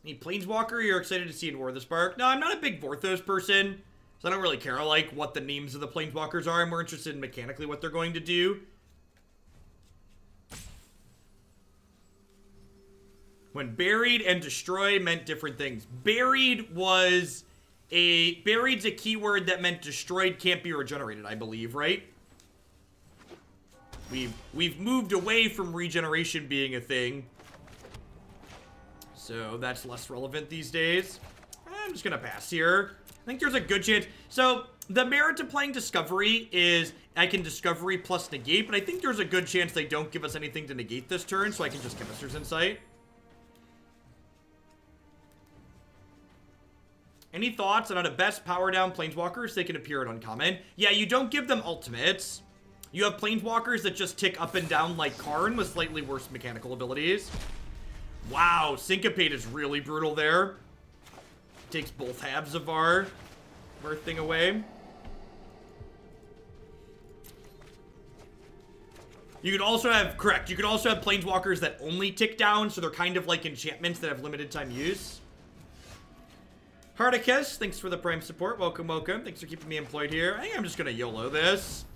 Any Planeswalker you're excited to see in War of the Spark? No, I'm not a big Vorthos person, so I don't really care like what the names of the Planeswalkers are. I'm more interested in mechanically what they're going to do. When buried and destroy meant different things. Buried's a keyword that meant destroyed can't be regenerated, I believe, right? We've moved away from regeneration being a thing. So that's less relevant these days. I'm just gonna pass here. I think there's a good chance. So the merit to playing Discovery is I can Discovery plus negate, but I think there's a good chance they don't give us anything to negate this turn, so I can just Chemister's Insight. Any thoughts on how to best power down Planeswalkers? They can appear at uncommon. Yeah, you don't give them ultimates. You have Planeswalkers that just tick up and down like Karn with slightly worse mechanical abilities. Wow, Syncopate is really brutal there. Takes both halves of our thing away. You could also have, correct, you could also have Planeswalkers that only tick down, so they're kind of like enchantments that have limited time use. Hardicus, thanks for the Prime support. Welcome, welcome. Thanks for keeping me employed here. I think I'm just gonna YOLO this.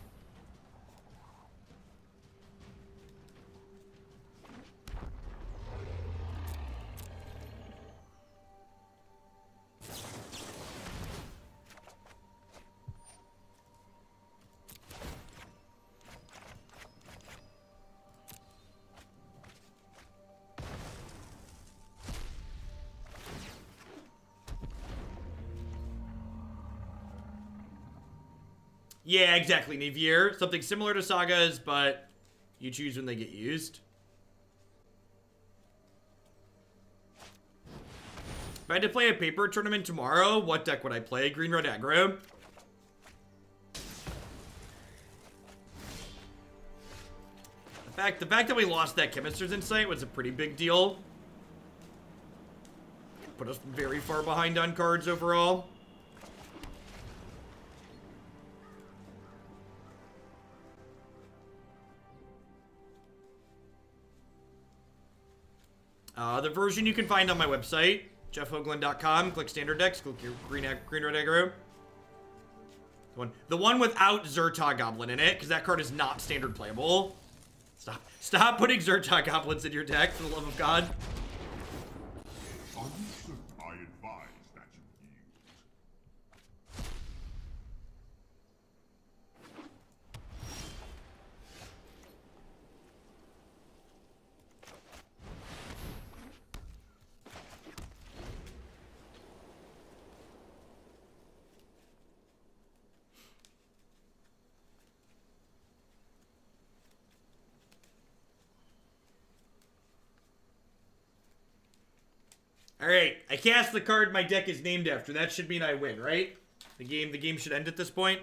Yeah, exactly, Nivier. Something similar to Sagas, but you choose when they get used. If I had to play a paper tournament tomorrow, what deck would I play? Green Red Aggro. The fact that we lost that Chemister's Insight was a pretty big deal. Put us very far behind on cards overall. The version you can find on my website, jeffhoagland.com. Click standard decks, click your green red aggro. The one without Zerta Goblin in it, because that card is not standard playable. Stop putting Zerta Goblins in your deck, for the love of God. I advise that you yield. Alright, I cast the card my deck is named after. That should mean I win, right? The game should end at this point.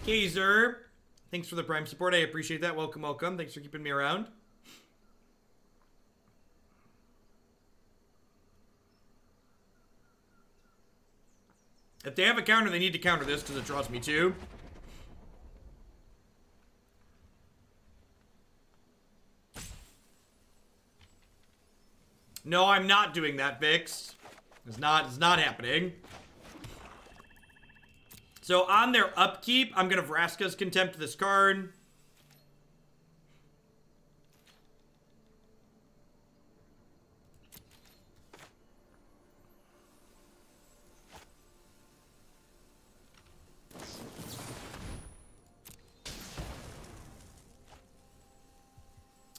Gazer, thanks for the Prime support. I appreciate that. Welcome, welcome. Thanks for keeping me around. If they have a counter, they need to counter this because it draws me too. No, I'm not doing that, Vix. It's not happening. So on their upkeep, I'm gonna Vraska's Contempt this card.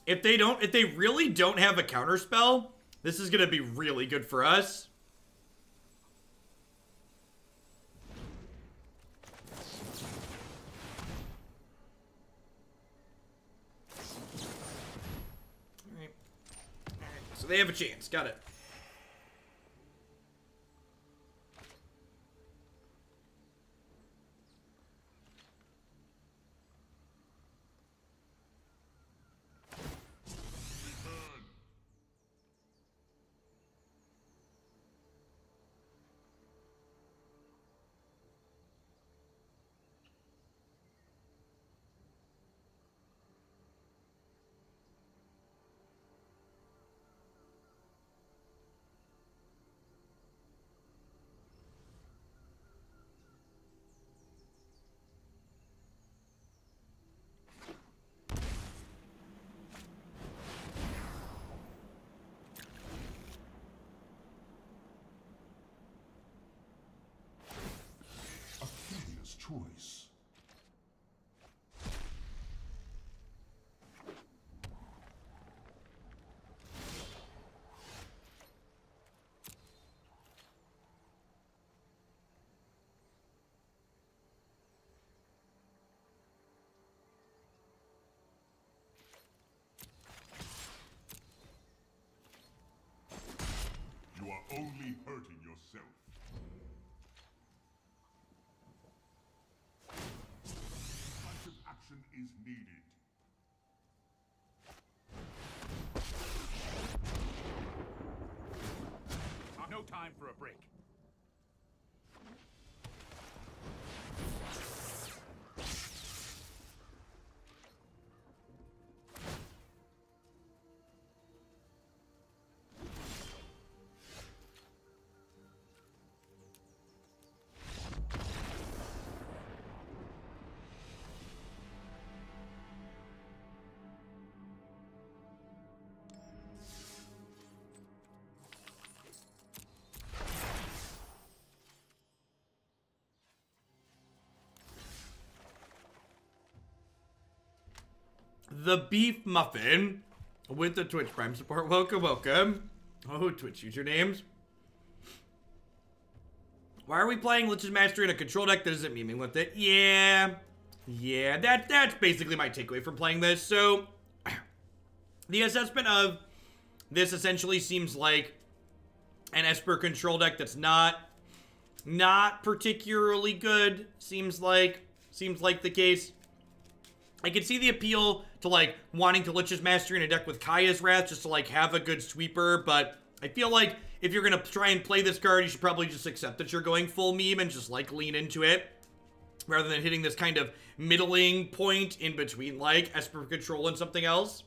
If they really don't have a counterspell, this is gonna be really good for us. So they have a chance. Got it. Choice. You are only hurting yourself. Action is needed. No time for a break. the Beef Muffin with the Twitch Prime support. Welcome, welcome. Oh, Twitch usernames. Why are we playing Lich's Mastery in a control deck that isn't memeing with it? Yeah, that's basically my takeaway from playing this. So, the assessment of this essentially seems like an Esper control deck that's not particularly good. Seems like the case. I can see the appeal to, like, wanting to Lich's Mastery in a deck with Kaya's Wrath just to, like, have a good sweeper, but I feel like if you're gonna try and play this card, you should probably just accept that you're going full meme and just, like, lean into it, rather than hitting this kind of middling point in between, like, Esper control and something else.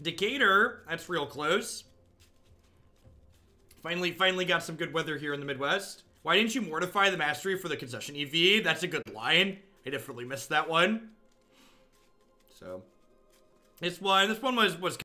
Decatur, that's real close. Finally got some good weather here in the Midwest. Why didn't you mortify the Mastery for the concession EV? That's a good line. I definitely missed that one. So, this one was